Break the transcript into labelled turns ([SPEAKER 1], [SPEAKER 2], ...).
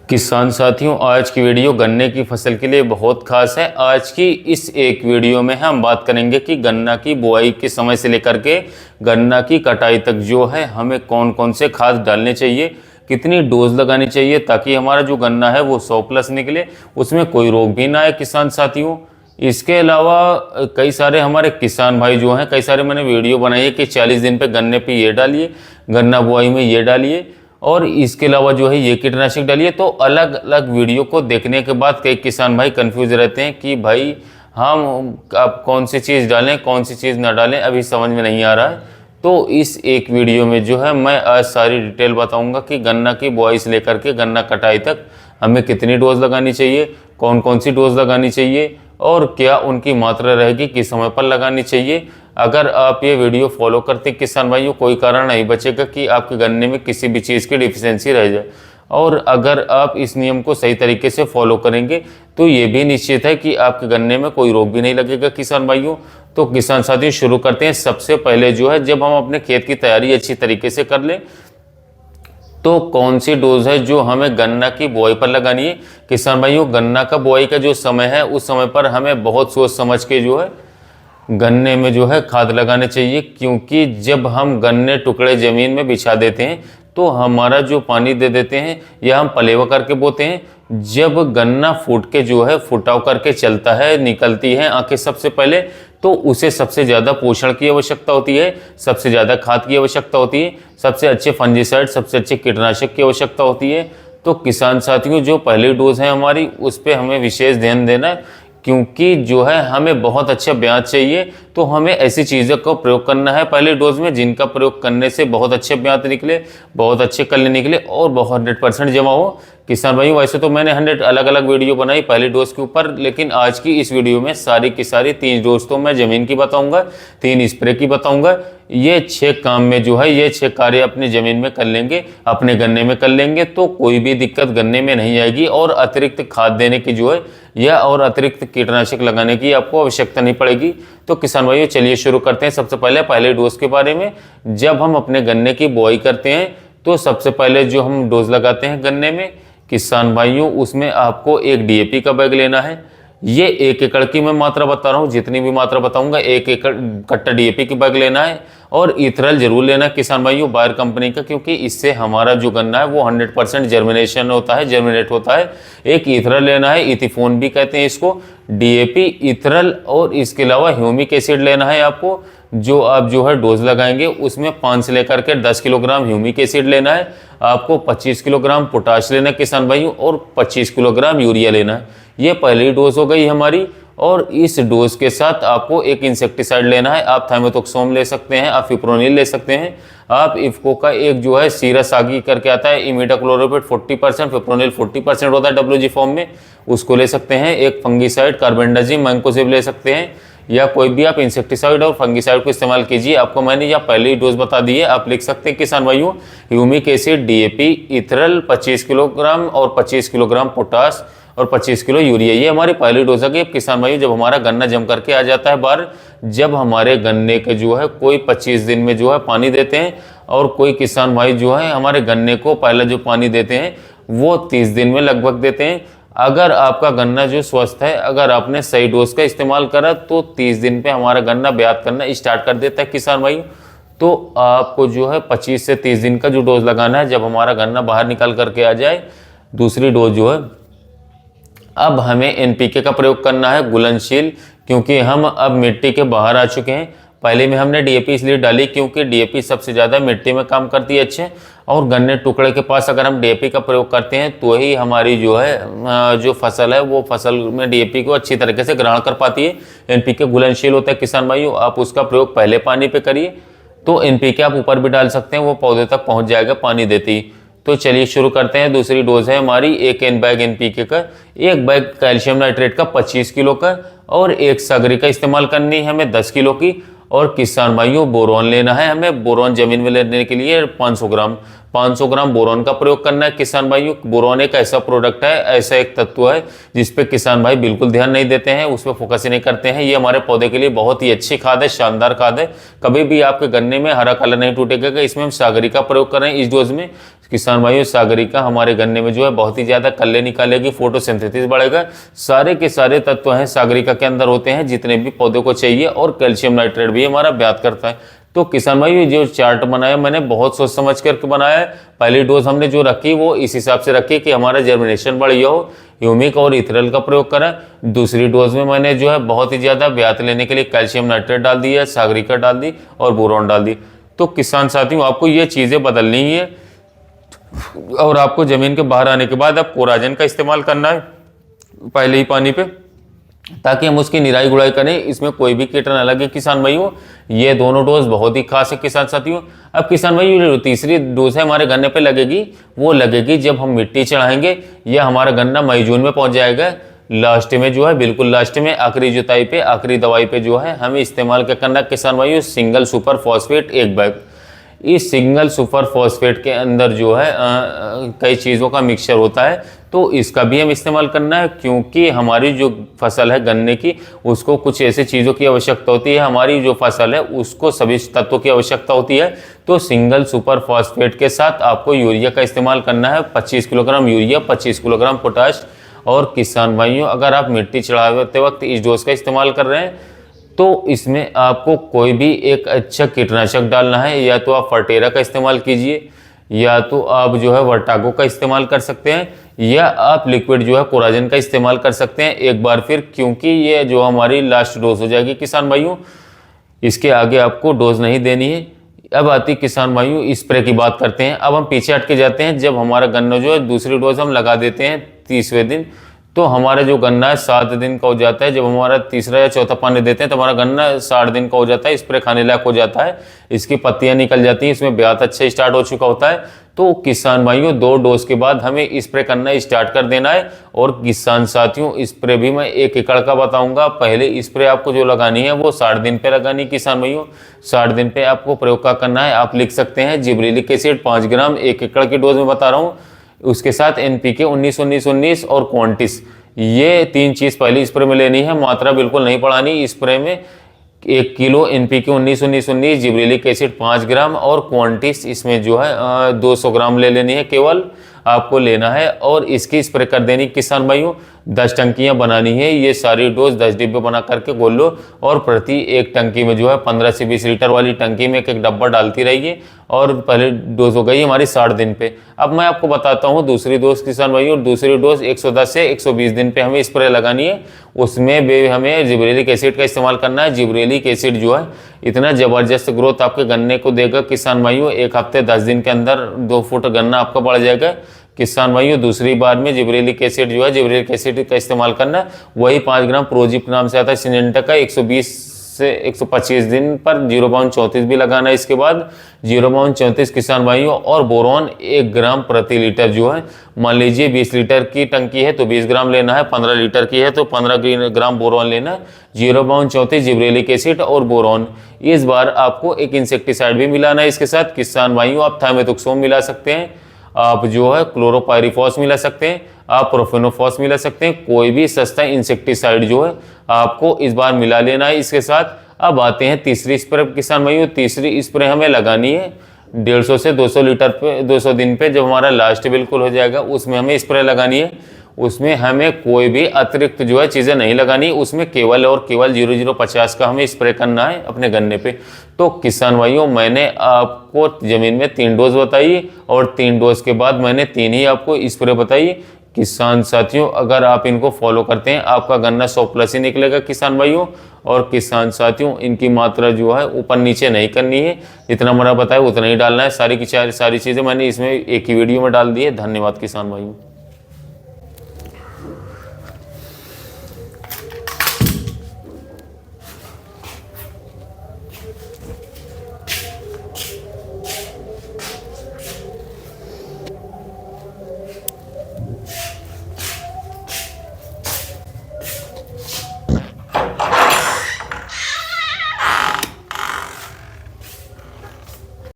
[SPEAKER 1] किसान साथियों, आज की वीडियो गन्ने की फसल के लिए बहुत खास है। आज की इस एक वीडियो में हम बात करेंगे कि गन्ना की बुआई के समय से लेकर के गन्ना की कटाई तक जो है हमें कौन कौन से खाद डालने चाहिए, कितनी डोज लगानी चाहिए ताकि हमारा जो गन्ना है वो 100+ निकले, उसमें कोई रोग भी ना आए किसान साथियों। इसके अलावा कई सारे हमारे किसान भाई जो हैं, कई सारे मैंने वीडियो बनाई है कि 40 दिन पे गन्ने पे ये डालिए, गन्ना बुआई में ये डालिए और इसके अलावा जो है ये कीटनाशक डालिए। तो अलग अलग वीडियो को देखने के बाद कई किसान भाई कंफ्यूज रहते हैं कि भाई हम अब कौन सी चीज़ डालें, कौन सी चीज़ ना डालें, अभी समझ में नहीं आ रहा है। तो इस एक वीडियो में जो है मैं आज सारी डिटेल बताऊंगा कि गन्ना की बुआई से लेकर के गन्ना कटाई तक हमें कितनी डोज लगानी चाहिए, कौन कौन सी डोज लगानी चाहिए और क्या उनकी मात्रा रहेगी, किस समय पर लगानी चाहिए। अगर आप ये वीडियो फॉलो करते किसान भाइयों, कोई कारण नहीं बचेगा कि आपके गन्ने में किसी भी चीज़ की डिफिशियंसी रह जाए। और अगर आप इस नियम को सही तरीके से फॉलो करेंगे तो ये भी निश्चित है कि आपके गन्ने में कोई रोग भी नहीं लगेगा किसान भाइयों। तो किसान साथियों शुरू करते हैं। सबसे पहले जो है, जब हम अपने खेत की तैयारी अच्छी तरीके से कर लें तो कौन सी डोज है जो हमें गन्ना की बुआई पर लगानी है। किसान भाइयों, गन्ना का बुआई का जो समय है उस समय पर हमें बहुत सोच समझ के जो है गन्ने में जो है खाद लगाने चाहिए, क्योंकि जब हम गन्ने टुकड़े ज़मीन में बिछा देते हैं तो हमारा जो पानी दे देते हैं या हम पलेवा करके बोते हैं, जब गन्ना फूट के जो है फुटाव करके चलता है, निकलती है आंखें सबसे पहले, तो उसे सबसे ज़्यादा पोषण की आवश्यकता होती है, सबसे ज़्यादा खाद की आवश्यकता होती है, सबसे अच्छे फंजीसाइड, सबसे अच्छे कीटनाशक की आवश्यकता होती है। तो किसान साथियों, जो पहली डोज है हमारी उस पर हमें विशेष ध्यान देना है, क्योंकि जो है हमें बहुत अच्छा ब्याज चाहिए। तो हमें ऐसी चीज़ों का प्रयोग करना है पहले डोज में जिनका प्रयोग करने से बहुत अच्छे ब्याज निकले, बहुत अच्छे कल्ले निकले और बहुत 100% जमा हो। किसान भाइयों, वैसे तो मैंने 100 अलग अलग वीडियो बनाई पहली डोज के ऊपर, लेकिन आज की इस वीडियो में सारी की सारी 3 डोज तो मैं ज़मीन की बताऊंगा, 3 स्प्रे की बताऊंगा। ये 6 काम में जो है, ये 6 कार्य अपनी ज़मीन में कर लेंगे, अपने गन्ने में कर लेंगे तो कोई भी दिक्कत गन्ने में नहीं आएगी और अतिरिक्त खाद देने की जो है या और अतिरिक्त कीटनाशक लगाने की आपको आवश्यकता नहीं पड़ेगी। तो किसान भाइयों चलिए शुरू करते हैं। सबसे पहले पहले डोज के बारे में। जब हम अपने गन्ने की बुआई करते हैं तो सबसे पहले जो हम डोज लगाते हैं गन्ने में किसान भाइयों, उसमें आपको एक डीएपी का बैग लेना है। ये 1 एकड़ की मैं मात्रा बता रहा हूँ, जितनी भी मात्रा बताऊंगा 1 एकड़ कट्टा डीएपी की बैग लेना है। और इथरल जरूर लेना है किसान भाइयों, बायर कंपनी का, क्योंकि इससे हमारा जो गन्ना है वो 100% जर्मिनेशन होता है, जर्मिनेट होता है। एक इथरल लेना है, इथिफोन भी कहते हैं इसको, डीएपी, इथरल और इसके अलावा ह्यूमिक एसिड लेना है आपको। जो आप जो है डोज लगाएंगे उसमें 5 से लेकर के 10 किलोग्राम ह्यूमिक एसिड लेना है आपको, 25 किलोग्राम पोटाश लेना है किसान भाइयों और 25 किलोग्राम यूरिया लेना है। ये पहली डोज हो गई हमारी। और इस डोज के साथ आपको एक इंसेक्टिसाइड लेना है। आप थाइमेथॉक्सोम ले सकते हैं, आप फिप्रोनिल ले सकते हैं, आप इफ्को का एक जो है सीरस आगी करके आता है, इमिडाक्लोरोपिड 40%, फिप्रोनिल 40% होता है WG फॉर्म में, उसको ले सकते हैं। एक फंगीसाइड कार्बेंडाजिम मैंकोजेब ले सकते हैं, या कोई भी आप इंसेक्टिसाइड और फंगीसाइड को इस्तेमाल कीजिए। आपको मैंने यह पहली डोज बता दी है, आप लिख सकते हैं किसान भाइयों। Humic acid, DAP, ethereal 25 kilogram और 25 किलोग्राम पोटास और 25 किलो यूरिया, ये हमारी पहली डोज है। किसान भाइयों, जब हमारा गन्ना जम करके आ जाता है बाहर, जब हमारे गन्ने के जो है कोई 25 दिन में जो है पानी देते हैं और कोई किसान भाई जो है हमारे गन्ने को पहले जो पानी देते हैं वो 30 दिन में लगभग देते हैं। अगर आपका गन्ना जो स्वस्थ है, अगर आपने सही डोज का इस्तेमाल करा तो 30 दिन पे हमारा गन्ना ब्यात करना स्टार्ट कर देता है किसान भाई। तो आपको जो है 25 से 30 दिन का जो डोज लगाना है जब हमारा गन्ना बाहर निकल करके आ जाए। दूसरी डोज जो है, अब हमें एनपीके का प्रयोग करना है, घुलनशील, क्योंकि हम अब मिट्टी के बाहर आ चुके हैं। पहले में हमने डीएपी इसलिए डाली क्योंकि डीएपी सबसे ज़्यादा मिट्टी में काम करती है अच्छे, और गन्ने टुकड़े के पास अगर हम डीएपी का प्रयोग करते हैं तो ही हमारी जो है जो फसल है वो फसल में डीएपी को अच्छी तरीके से ग्रहण कर पाती है। एनपीके घुलनशील होता है किसान भाइयों, आप उसका प्रयोग पहले पानी पे करिए, तो एनपीके आप ऊपर भी डाल सकते हैं, वो पौधे तक पहुँच जाएगा पानी देते ही। तो चलिए शुरू करते हैं। दूसरी डोज है हमारी 1 बैग एनपीके का, 1 बैग कैल्शियम नाइट्रेट का 25 किलो का, और 1 सागरी का इस्तेमाल करनी है हमें 10 किलो की। और किसान भाइयों, बोरॉन लेना है हमें। बोरॉन जमीन में लेने के लिए 500 ग्राम बोरॉन का प्रयोग करना है किसान भाइयों। बोरॉन एक ऐसा प्रोडक्ट है, ऐसा एक तत्व है जिस पे किसान भाई बिल्कुल ध्यान नहीं देते हैं, उस पर फोकस ही नहीं करते हैं। ये हमारे पौधे के लिए बहुत ही अच्छी खाद है, शानदार खाद है। कभी भी आपके गन्ने में हरा कलर नहीं टूटेगा कि इसमें हम सागरी का प्रयोग कर रहे हैं इस डोज में। किसान भाइयों सागरिका हमारे गन्ने में जो है बहुत ही ज़्यादा कल्ले निकालेगी, फोटोसिंथेसिस बढ़ेगा, सारे के सारे तत्व हैं सागरिका के अंदर होते हैं जितने भी पौधे को चाहिए, और कैल्शियम नाइट्रेट भी हमारा व्याप्त करता है। तो किसान भाई जो चार्ट बनाया मैंने बहुत सोच समझ करके बनाया है। पहली डोज हमने जो रखी वो इस हिसाब से रखी कि हमारा जर्मिनेशन बढ़िया हो, ह्यूमिक और इथेनॉल का प्रयोग करें। दूसरी डोज में मैंने जो है बहुत ही ज़्यादा ब्यात लेने के लिए कैल्शियम नाइट्रेट डाल दिया, सागरिका डाल दी और बोरॉन डाल दी। तो किसान साथियों आपको ये चीज़ें बदलनी है और आपको ज़मीन के बाहर आने के बाद अब कोराजन का इस्तेमाल करना है पहले ही पानी पे, ताकि हम उसकी निराई गुड़ाई करें, इसमें कोई भी कीट न लगे। किसान भाइयों ये दोनों डोज बहुत ही खास है किसान साथियों। अब किसान भाइयों जो तीसरी डोज है हमारे गन्ने पे लगेगी, वो लगेगी जब हम मिट्टी चढ़ाएंगे या हमारा गन्ना मई जून में पहुंच जाएगा। लास्ट में जो है बिल्कुल लास्ट में आखिरी जुताई पे आखिरी दवाई पे जो है हमें इस्तेमाल क्या करना किसान भाइयों, सिंगल सुपर फॉस्फेट 1 बैग। इस सिंगल सुपर फॉस्फेट के अंदर जो है कई चीज़ों का मिक्सचर होता है, तो इसका भी हम इस्तेमाल करना है, क्योंकि हमारी जो फसल है गन्ने की उसको कुछ ऐसे चीज़ों की आवश्यकता होती है, हमारी जो फसल है उसको सभी तत्वों की आवश्यकता होती है। तो सिंगल सुपर फॉस्फेट के साथ आपको यूरिया का इस्तेमाल करना है, 25 किलोग्राम यूरिया, 25 किलोग्राम पोटाश। और किसान भाइयों अगर आप मिट्टी चढ़ाते वक्त इस डोज का इस्तेमाल कर रहे हैं तो इसमें आपको कोई भी एक अच्छा कीटनाशक डालना है, या तो आप फर्टेरा का इस्तेमाल कीजिए, या तो आप जो है वर्टागो का इस्तेमाल कर सकते हैं, या आप लिक्विड जो है कोराजन का इस्तेमाल कर सकते हैं एक बार फिर, क्योंकि ये जो हमारी लास्ट डोज हो जाएगी किसान भाइयों, इसके आगे आपको डोज नहीं देनी है। अब आती किसान भाइयों स्प्रे की बात करते हैं। अब हम पीछे हट के जाते हैं, जब हमारा गन्ना जो है दूसरी डोज हम लगा देते हैं 30वें दिन, तो हमारा जो गन्ना है 7 दिन का हो जाता है। जब हमारा तीसरा या चौथा पानी देते हैं तो हमारा गन्ना 60 दिन का हो जाता है, स्प्रे खाने लायक हो जाता है, इसकी पत्तियां निकल जाती हैं, इसमें ब्यात अच्छा स्टार्ट हो चुका होता है। तो किसान भाइयों 2 डोज के बाद हमें स्प्रे करना स्टार्ट कर देना है। और किसान साथियों स्प्रे भी मैं 1 एकड़ का बताऊंगा। पहले स्प्रे आपको जो लगानी है वो 60 दिन पे लगानी है किसान भाइयों, 60 दिन पे आपको प्रयोग का करना है। आप लिख सकते हैं जिब्रेलिक एसिड 5 ग्राम 1 एकड़ की डोज में बता रहा हूँ, उसके साथ NPK 19-19-19 और क्वांटिस, ये 3 चीज़ पहले स्प्रे में लेनी है। मात्रा बिल्कुल नहीं बढ़ानी स्प्रे में। 1 किलो NPK 19-19-19, जिब्रेलिक एसिड 5 ग्राम और क्वांटिस इसमें जो है 200 ग्राम ले लेनी है केवल आपको लेना है, और इसकी स्प्रे कर देनी किसान भाइयों। 10 टंकियां बनानी है, ये सारी डोज 10 डिब्बे बना करके गोल लो, और प्रति एक टंकी में जो है 15 से 20 लीटर वाली टंकी में एक डब्बा डालती रहिए। और पहले डोज हो गई हमारी 60 दिन पे। अब मैं आपको बताता हूँ दूसरी डोज किसान भाइयों। दूसरी डोज 110 से 120 दिन पे हमें स्प्रे लगानी है, उसमें भी हमें जिब्रेलिक एसिड का इस्तेमाल करना है। जिब्रेलिक एसिड जो है इतना ज़बरदस्त ग्रोथ आपके गन्ने को देगा किसान भाइयों, 1 हफ्ते 10 दिन के अंदर 2 फुट गन्ना आपका बढ़ जाएगा किसान भाइयों। दूसरी बार में जिब्रेलिक एसिड जो है जिब्रेलिक एसिड का इस्तेमाल करना, वही 5 ग्राम प्रोजिप नाम से आता है सिनेंटा का, 120 से 125 दिन पर 0.34 भी लगाना है। इसके बाद 0.34 किसान भाइयों, और बोरॉन 1 ग्राम प्रति लीटर जो है, मान लीजिए 20 लीटर की टंकी है तो 20 ग्राम लेना है, 15 लीटर की है तो 15 ग्राम बोरॉन लेना है। 0.34 जिब्रेलिक एसिड और बोरॉन। इस बार आपको एक इंसेक्टिसाइड भी मिलाना है इसके साथ किसान भाइयों। आप थाइमेथोक्सोम मिला सकते हैं, आप जो है क्लोरोपायरिफॉस मिला सकते हैं, आप प्रोफेनोफॉस मिला सकते हैं, कोई भी सस्ता इंसेक्टिसाइड जो है आपको इस बार मिला लेना है इसके साथ। अब आते हैं तीसरी स्प्रे किसान भाइयों। तीसरी स्प्रे हमें लगानी है 150 से 200 लीटर पे 200 दिन पे, जब हमारा लास्ट बिल्कुल हो जाएगा उसमें हमें स्प्रे लगानी है। उसमें हमें कोई भी अतिरिक्त जो है चीज़ें नहीं लगानी, उसमें केवल और केवल 0050 का हमें स्प्रे करना है अपने गन्ने पे। तो किसान भाइयों मैंने आपको ज़मीन में 3 डोज बताई, और 3 डोज के बाद मैंने 3 ही आपको स्प्रे बताई। किसान साथियों अगर आप इनको फॉलो करते हैं आपका गन्ना 100+ ही निकलेगा किसान भाइयों। और किसान साथियों इनकी मात्रा जो है ऊपर नीचे नहीं करनी है, जितना मैंने बताया उतना ही डालना है। सारी की सारी चीज़ें मैंने इसमें एक ही वीडियो में डाल दी है। धन्यवाद किसान भाइयों।